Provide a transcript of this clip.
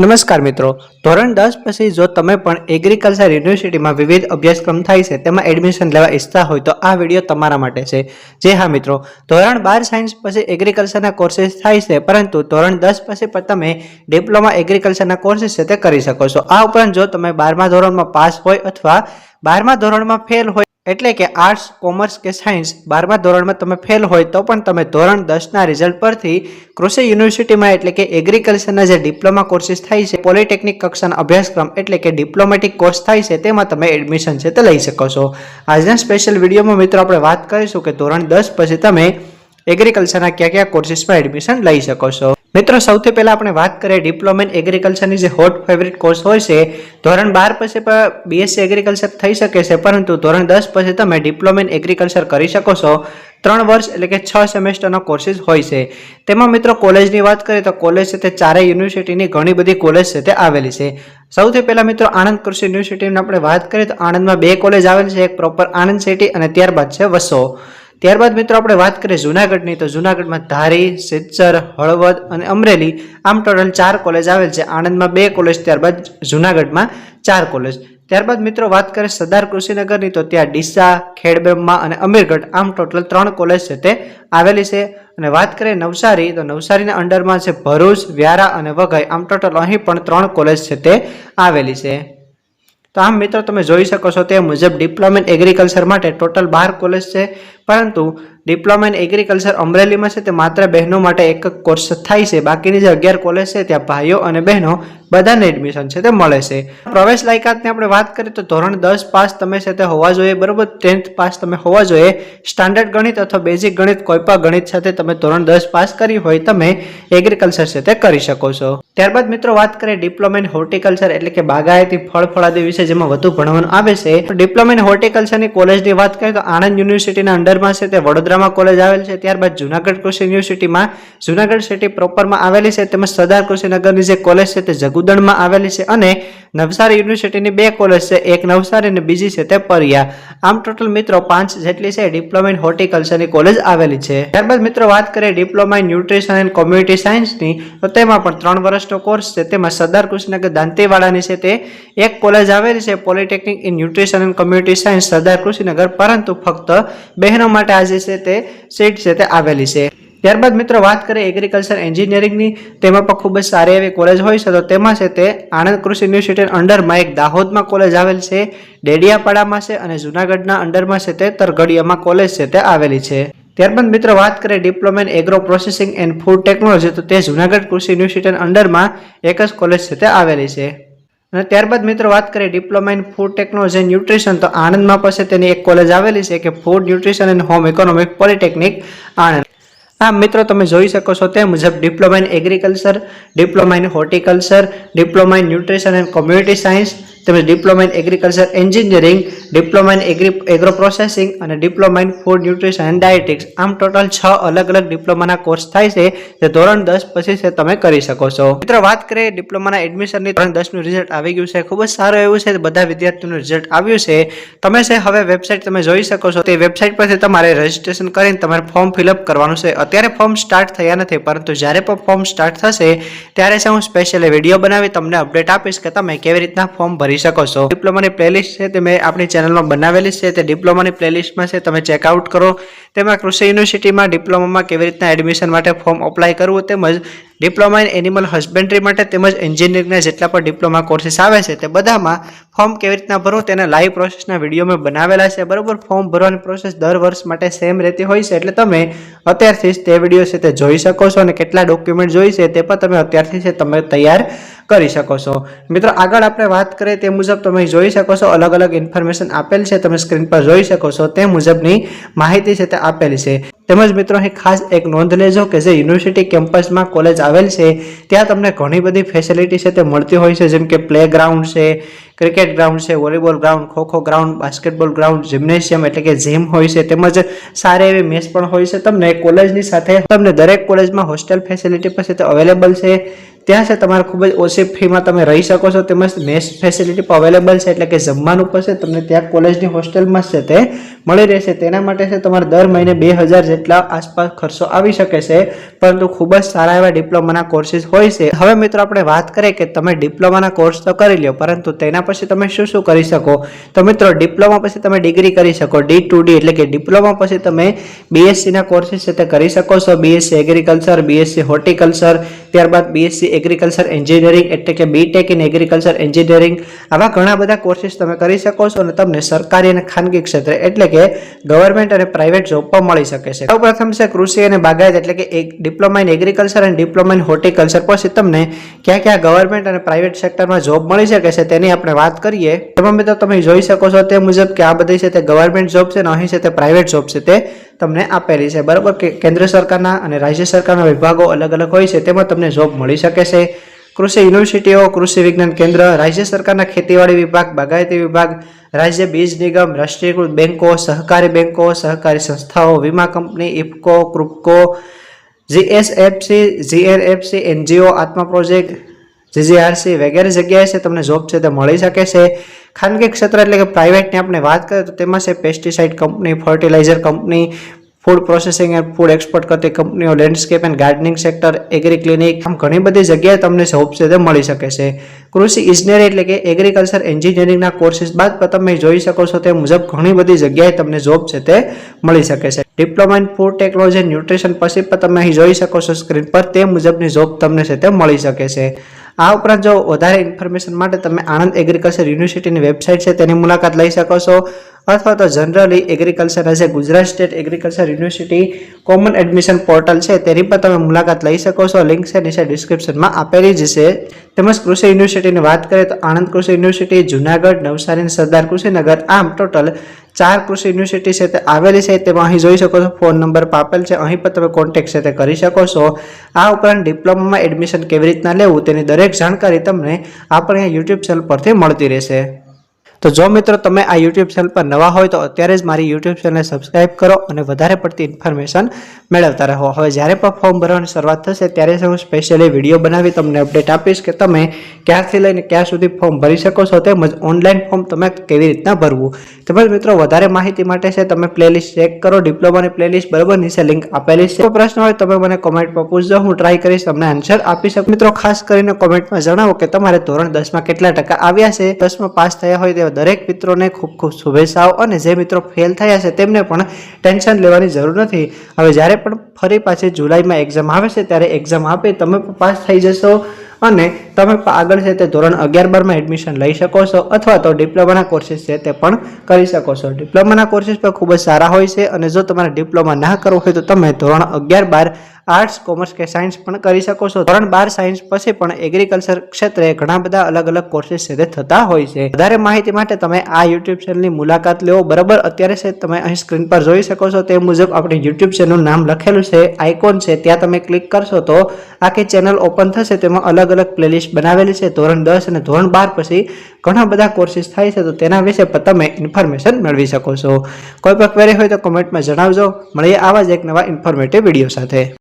નમસ્કાર મિત્રો, ધોરણ 10 પછી જો તમે પણ એગ્રીકલ્ચર યુનિવર્સિટીમાં વિવિધ અભ્યાસક્રમ થાય છે તેમાં એડમિશન લેવા ઈચ્છતા હોય તો આ વિડીયો તમારા માટે છે. જે હા મિત્રો, ધોરણ 12 સાયન્સ પછી એગ્રીકલ્ચરના કોર્सेस થાય છે, પરંતુ ધોરણ 10 પછી પણ તમે ડિપ્લોમા એગ્રીકલ્ચરના કોર્सेस છે તે કરી શકો છો. આ ઉપરાંત જો તમે 12મા ધોરણમાં પાસ હોય અથવા 12મા ધોરણમાં ફેલ હોય એટલે કે આર્ટ્સ, કોમર્સ કે સાયન્સ 12મા ધોરણમાં તમે ફેલ હોય તો પણ તમે ધોરણ 10ના રિઝલ્ટ પરથી કૃષિ યુનિવર્સિટીમાં એટલે કે એગ્રીકલ્ચરના જે ડિપ્લોમા કોર્सेस થાય છે, પોલિટેકનિક કક્ષાના અભ્યાસક્રમ એટલે કે ડિપ્લોમેટિક કોર્સ થાય છે તેમાં તમે એડમિશન છે તે લઈ શકો છો. આજના સ્પેશિયલ વિડીયોમાં મિત્રો આપણે વાત કરીશું કે ધોરણ 10 પછી તમે એગ્રીકલ્ચરના કયા કોર્सेसમાં એડમિશન લઈ શકો છો. મિત્રો સૌથી પહેલા આપણે વાત કરીએ ડિપ્લોમા ઇન એગ્રીકલ્ચરની જે હોટ ફેવરિટ કોર્સ હોય છે. ધોરણ 12 પછી પણ બીએસસી એગ્રીકલ્ચર થઈ શકે છે, પરંતુ ધોરણ 10 પછી તમે ડિપ્લોમા ઇન એગ્રીકલ્ચર કરી શકો છો. 3 વર્ષ એટલે કે 6 સેમેસ્ટરનો કોર્सेस હોય છે. તેમાં મિત્રો કોલેજની વાત કરીએ તો કોલેજ છે તે ચારેય યુનિવર્સિટીની ઘણી બધી કોલેજ છે તે આવેલી છે. સૌથી પહેલા મિત્રો આણંદ કૃષિ યુનિવર્સિટીની આપણે વાત કરીએ તો આણંદમાં 2 કોલેજ આવેલી છે, એક પ્રોપર આણંદ સિટી અને ત્યારબાદ છે વસો. ત્યારબાદ મિત્રો આપણે વાત કરીએ જુનાગઢની તો જુનાગઢમાં ધારી, સિદ્ધસર, હળવદ અને અમરેલી આમ ટોટલ 4 કોલેજ આવેલ છે. આણંદમાં 2 કોલેજ, ત્યારબાદ જુનાગઢમાં 4 કોલેજ. ત્યારબાદ મિત્રો વાત કરીએ સરદાર કૃષિનગરની તો ત્યાં ડીસા, ખેડબ્રહ્મા અને અમીરગઢ આમ ટોટલ 3 કોલેજ છે તે આવેલી છે. અને વાત કરીએ નવસારી તો નવસારીના અંડરમાં છે ભરૂચ, વ્યારા અને વઘઈ આમ ટોટલ અહીં પણ 3 કોલેજ છે તે આવેલી છે. તો આમ મિત્રો તમે જોઈ શકો છો તે મુજબ ડિપ્લોમા ઇન એગ્રીકલ્ચર માટે ટોટલ 12 કોલેજ છે, પરંતુ ડિપ્લોમા ઇન એગ્રીકલ્ચર અમરેલીમાં છે તે માત્ર બહેનો માટે એક કોર્સ થાય છે. બાકીની જે 11 કોલેજ છે ત્યાં ભાઈઓ અને બહેનો બધાને એડમિશન છે તે મળે છે. પ્રવેશ લાયકાતની આપણે વાત કરીએ તો ધોરણ 10 પાસ તમે છે તે હોવા જોઈએ, બરોબર. 10th પાસ તમે હોવા જોઈએ. સ્ટાન્ડર્ડ ગણિત અથવા બેઝિક ગણિત કોઈ પણ ગણિત સાથે તમે ધોરણ 10 પાસ કરી હોય તમે એગ્રીકલ્ચર છે તે કરી શકો છો. ત્યારબાદ મિત્રો વાત કરીએ ડિપ્લોમા ઇન હોર્ટિકલ્ચર એટલે કે બાગાયતી ફળ ફળાદી વિશે જેમાં વધુ ભણવાનું આવે છે. ડિપ્લોમા ઇન હોર્ટિકલ્ચરની કોલેજની વાત કરીએ તો આણંદ યુનિવર્સિટીના અંડરમાં છે તે વડોદરામાં કોલેજ આવેલ છે. ત્યારબાદ જુનાગઢ કૃષિ યુનિવર્સિટીમાં જુનાગઢ સિટી પ્રોપરમાં આવેલી છે, તેમજ સરદાર કૃષિનગરની જે કોલેજ છે તે જગુદણમાં આવેલી છે. અને નવસારી યુનિવર્સિટીની 2 કોલેજ છે, એક નવસારી અને બીજી છે તે પરિયા. આમ ટોટલ મિત્રો 5 જેટલી છે ડિપ્લોમા ઇન હોર્ટિકલ્ચરની કોલેજ આવેલી છે. ત્યારબાદ મિત્રો વાત કરીએ diploma in nutrition and community સાયન્સની તો તેમાં પણ 3 વર્ષનો કોર્સ છે. તેમાં સરદાર કૃષિનગર દાંતીવાડાની છે તે એક કોલેજ આવેલી છે, polytechnic in nutrition and community science સરદાર કૃષિનગર, પરંતુ ફક્ત બહેનો માટે આજે છે તે સીટ છે તે આવેલી છે. ત્યારબાદ મિત્રો વાત કરીએ એગ્રીકલ્ચર એન્જિનિયરિંગની, તેમાં પણ ખૂબ જ સારી એવી કોલેજ હોય છે. તો તેમાં છે તે આણંદ કૃષિ યુનિવર્સિટી અંડરમાં એક દાહોદમાં કોલેજ આવેલ છે, ડેડિયાપાડામાં છે અને જુનાગઢના અંડરમાં છે તે તરગડિયામાં કોલેજ છે તે આવેલી છે. ત્યારબાદ મિત્રો વાત કરીએ diploma in agro processing and food technology તો તે જુનાગઢ કૃષિ યુનિવર્સિટી અંડરમાં એક જ કોલેજ છે તે આવેલી છે. અને ત્યારબાદ મિત્રો વાત કરીએ diploma in food technology and nutrition તો આણંદમાં પાસે તેની એક કોલેજ આવેલી છે કે food nutrition and home economic polytechnic Anand. હા મિત્રો તમે જોઈ શકો છો તે મુજબ diploma in agriculture, diploma in horticulture, diploma in nutrition and community science, તેમજ diploma in agriculture engineering, diploma in agro processing અને diploma in food nutrition and dietetics આમ ટોટલ 6 અલગ અલગ ડિપ્લોમાના કોર્સ થાય છે જે ધોરણ 10 પછી છે તમે કરી શકો છો. મિત્રો વાત કરીએ ડિપ્લોમાના એડમિશનની, ધોરણ 10 નું રિઝલ્ટ આવી ગયું છે, ખૂબ જ સારું એવું છે, બધા વિદ્યાર્થીઓનું રિઝલ્ટ આવ્યું છે. તમે છે હવે વેબસાઇટ તમે જોઈ શકો છો, તે વેબસાઇટ પરથી તમારે રજીસ્ટ્રેશન કરીને તમારે ફોર્મ ફિલઅપ કરવાનું છે. અત્યારે ફોર્મ સ્ટાર્ટ થયા નથી, પરંતુ જ્યારે પણ ફોર્મ સ્ટાર્ટ થશે ત્યારે છે હું સ્પેશિયલ વિડીયો બનાવી તમને અપડેટ આપીશ કે તમે કેવી રીતના ફોર્મ ભરી શકો છો. ડિપ્લોમાની પ્લેલિસ્ટ છે તે મેં આપણી ચેનલમાં બનાવેલી છે, તે ડિપ્લોમાની પ્લેલિસ્ટમાં છે, તમે ચેકઆઉટ કરો. તેમાં કૃષિ યુનિવર્સિટીમાં ડિપ્લોમામાં કેવી રીતના એડમિશન માટે ફોર્મ અપ્લાય કરવું, તેમજ ડિપ્લોમા ઇન એનિમલ હસબન્ડરી માટે તેમજ એન્જિનિયરિંગના જેટલા પણ ડિપ્લોમા કોર્सेस આવે છે તે બધામાં ફોર્મ કેવી રીતના ભરવું તેના લાઈવ પ્રોસેસના વિડીયો મેં બનાવેલા છે, બરોબર. ફોર્મ ભરવાની પ્રોસેસ દર વર્ષ માટે સેમ રહેતી હોય છે, એટલે તમે અત્યારથી જ તે વિડીયો છે તે જોઈ શકો છો અને કેટલા ડોક્યુમેન્ટ જોઈ છે તે પણ તમે અત્યારથી છે તમે તૈયાર કરી શકો છો. મિત્રો આગળ આપણે વાત કરીએ તે મુજબ તમે જોઈ શકો છો અલગ અલગ ઇન્ફોર્મેશન આપેલ છે, તમે સ્ક્રીન પર જોઈ શકો છો તે મુજબની માહિતી છે તે આપેલી છે. તેમજ મિત્રો અહીં ખાસ એક નોંધ લેજો કે જે યુનિવર્સિટી કેમ્પસમાં કોલેજ આવેલ છે ત્યાં તમને ઘણી બધી ફેસિલિટી છે તે મળતી હોય છે, જેમ કે પ્લે ગ્રાઉન્ડ છે, ક્રિકેટ ગ્રાઉન્ડ છે, volleyball ground, kho kho ground, basketball ground, gymnasium એટલે કે જીમ હોય છે, તેમજ સારી એવી મેસ પણ હોય છે. તમને કોલેજની સાથે તમને દરેક કોલેજમાં હોસ્ટેલ ફેસિલિટી પણ છે તે અવેલેબલ છે. ત્યાં છે તમારે ખૂબ જ ઓછી ફીમાં તમે રહી શકો છો, તેમજ મેસ ફેસિલિટી પણ અવેલેબલ છે, એટલે કે જમવાનું પછી તમને ત્યાં કોલેજની હોસ્ટેલમાં છે તે મળી રહેશે. તેના માટે છે તમારે દર મહિને 2000 જેટલા આસપાસ ખર્ચો આવી શકે છે, પરંતુ ખૂબ જ સારા એવા ડિપ્લોમાના કોર્સીસ હોય છે. હવે મિત્રો આપણે વાત કરીએ કે તમે ડિપ્લોમાના કોર્સ તો કરી લ્યો, પરંતુ તેના પછી તમે શું શું કરી શકો. તો મિત્રો ડિપ્લોમા પછી તમે ડિગ્રી કરી શકો, D2D એટલે કે ડિપ્લોમા પછી તમે BSc ના કોર્સીસ છે તે કરી શકો છો. BSc એગ્રીકલ્ચર, BSc હોર્ટિકલ્ચર, ત્યારબાદ BSc એગ્રીકલ્ચર એન્જિનિયરિંગ એટલે કે BTech ઇન એગ્રીકલ્ચર એન્જિનિયરિંગ, આવા ઘણા બધા કોર્સીસ તમે કરી શકો છો અને તમને સરકારી અને ખાનગી ક્ષેત્રે એટલે કે ગવર્મેન્ટ અને પ્રાઇવેટ જોબ પણ મળી શકે છે. સૌપ્રથમ છે કૃષિ અને બાગાયત એટલે કે ડિપ્લોમા ઇન એગ્રીકલ્ચર અને ડિપ્લોમા ઇન હોર્ટિકલ્ચર. પછી તમને ક્યાં ક્યાં ગવર્મેન્ટ અને પ્રાઇવેટ સેક્ટરમાં જોબ મળી શકે છે તેની આપણે વાત કરીએ. તેમાં મિત્રો તમે જોઈ શકો છો તે મુજબ કે આ બધી છે તે ગવર્મેન્ટ જોબ છે અને અહીં છે તે પ્રાઇવેટ જોબ છે તે તમને આપેલી છે, બરાબર. કે કેન્દ્ર સરકારના અને રાજ્ય સરકારના વિભાગો અલગ અલગ હોય છે, તેમાં તમને જોબ મળી શકે છે. કૃષિ યુનિવર્સિટીઓ, કૃષિ વિજ્ઞાન કેન્દ્ર, રાજ્ય સરકારના ખેતીવાડી વિભાગ, બાગાયતી વિભાગ, રાજ્ય બીજ નિગમ, રાષ્ટ્રીયકૃત બેંકો, સહકારી બેંકો, સહકારી સંસ્થાઓ, વીમા company, IFFCO, KRIBHCO, GSFC, GNFC, NGO, ATMA project, GGRC વગેરે જગ્યાએ છે તમને જોબ છે તે મળી શકે છે. ખાનગી ક્ષેત્ર એટલે કે પ્રાઇવેટની આપણે વાત કરીએ તો તેમાં છે pesticide company, fertiliser company, food processing and food export કરતી કંપનીઓ, landscape and gardening sector, agri clinic, આમ ઘણી બધી જગ્યાએ તમને જોબ છે તે મળી શકે છે. કૃષિ ઇજનેરી એટલે કે એગ્રીકલ્ચર એન્જિનિયરિંગના કોર્સીસ બાદ તમે જોઈ શકો છો તે મુજબ ઘણી બધી જગ્યાએ તમને જોબ છે તે મળી શકે છે. Diploma in food technology nutrition પછી પણ તમે અહીં જોઈ શકો છો સ્ક્રીન પર તે મુજબની જોબ તમને છે તે મળી શકે છે. આ ઉપરાંત જો વધારે ઇન્ફોર્મેશન માટે તમે આણંદ એગ્રીકલ્ચર યુનિવર્સિટીની વેબસાઇટ છે તેની મુલાકાત લઈ શકો છો, અથવા તો જનરલી એગ્રીકલ્ચર આજે Gujarat state agriculture university common admission portal છે તેની પર તમે મુલાકાત લઈ શકો છો. લિંક છે નીચે ડિસ્ક્રિપ્શનમાં આપેલી જ છે. તેમજ કૃષિ યુનિવર્સિટીની વાત કરીએ તો આણંદ કૃષિ યુનિવર્સિટી, જુનાગઢ, નવસારી, સરદાર કૃષિનગર, આમ ટોટલ 4 કૃષિ યુનિવર્સિટી છે તે આવેલી છે. તેમાં અહીં જોઈ શકો છો ફોન નંબર આપેલ છે, અહીં પર તમે કોન્ટેક્ટ છે તે કરી શકો છો. આ ઉપરાંત ડિપ્લોમામાં એડમિશન કેવી રીતના લેવું તેની દરેક જાણકારી તમને આપણે YouTube ચેનલ પરથી મળતી રહેશે. તો જો મિત્રો તમે આ YouTube ચેનલ પર નવા હોય તો અત્યારે જ મારી YouTube ચેનલને સબસ્ક્રાઇબ કરો અને વધારે પડતી ઇન્ફોર્મેશન મેળવતા રહો. હવે જ્યારે પણ ફોર્મ ભરવાની શરૂઆત થશે ત્યારે હું સ્પેશિયલી વિડીયો બનાવી તમને અપડેટ આપીશ કે તમે ક્યારથી લઈને ક્યાં સુધી ફોર્મ ભરી શકો છો, તેમજ ઓનલાઈન ફોર્મ તમે કેવી રીતના ભરવું. તેમજ મિત્રો વધારે માહિતી માટે છે તમે પ્લેલિસ્ટ ચેક કરો, ડિપ્લોમાની પ્લેલિસ્ટ, બરાબર, નીચે લિંક આપેલી છે. કોઈ પ્રશ્ન હોય તમે મને કોમેન્ટમાં પૂછજો, હું ટ્રાય કરીશ તમને આન્સર આપી શકું. મિત્રો ખાસ કરીને કોમેન્ટમાં જણાવો કે તમારે ધોરણ 10માં કેટલા ટકા આવ્યા છે. 10માં પાસ થયા હોય તેવા દરેક મિત્રોને ખૂબ ખૂબ શુભેચ્છાઓ, અને જે મિત્રો ફેલ થયા છે તેમને પણ ટેન્શન લેવાની જરૂર નથી. હવે જ્યારે પણ ફરી પાછી જુલાઈમાં એક્ઝામ આવે છે ત્યારે એક્ઝામ આપી તમે પાસ થઈ જશો અને તમે આગળ છે તે ધોરણ 11-12માં એડમિશન લઈ શકો છો, અથવા તો ડિપ્લોમાના કોર્સીસ છે તે પણ કરી શકો છો. ડિપ્લોમાના કોર્સીસ પણ ખૂબ જ સારા હોય છે, અને જો તમારે ડિપ્લોમા ના કરવું હોય તો તમે ધોરણ 11-12 આર્ટ્સ, કોમર્સ કે સાયન્સ પણ કરી શકો છો. ધોરણ 12 સાયન્સ પછી પણ એગ્રીકલ્ચર ક્ષેત્રે ઘણા બધા અલગ અલગ કોર્સીસ છે તે થતા હોય છે. વધારે માહિતી માટે તમે આ YouTube ચેનલની મુલાકાત લેવો, બરાબર. અત્યારે છે તમે અહીં સ્ક્રીન પર જોઈ શકો છો તે મુજબ આપણી YouTube ચેનલનું નામ લખેલું છે, આઇકોન છે, ત્યાં તમે ક્લિક કરશો તો આખી ચેનલ ઓપન થશે. તેમાં અલગ અલગ પ્લેલિસ્ટ બનાવેલી છે. ધોરણ 10 અને ધોરણ 12 પછી ઘણા બધા કોર્સીસ થાય છે, તો તેના વિશે પણ તમે ઇન્ફોર્મેશન મેળવી શકો છો. કોઈ પણ ક્વેરી હોય તો કોમેન્ટમાં જણાવજો. મળીએ આવા જ એક નવા ઇન્ફોર્મેટિવ વિડીયો સાથે.